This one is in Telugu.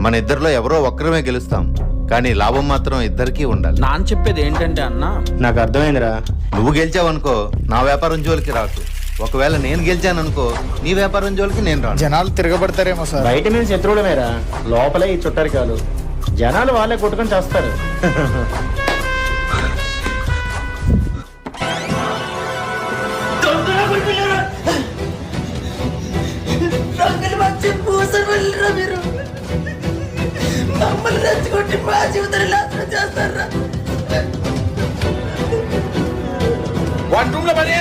మన ఇద్దరిలో ఎవరో ఒక్కరమే గెలుస్తాం, కానీ లాభం మాత్రం ఇద్దరికీ ఉండాలి. నాన్న చెప్పేది ఏంటంటే అన్న, నాకు అర్థమైందిరా. నువ్వు గెలిచావనుకో నా వ్యాపారం జోలికి రాకు, ఒకవేళ నేను గెలిచాననుకో నీ వ్యాపారం జోలికి నేను రాను. జనాలు తిరగబడతారేమో సార్. బయట మీద శత్రువులమేరా, లోపలే ఈ చుట్టరికాలు. జనాలు వాళ్ళే కొట్టుకొని చేస్తారు. మీరు మమ్మల్ని రెచ్చగొట్టి మా జీవితాన్ని నాశనం చేస్తారా? వాటి రూమ్ లో పని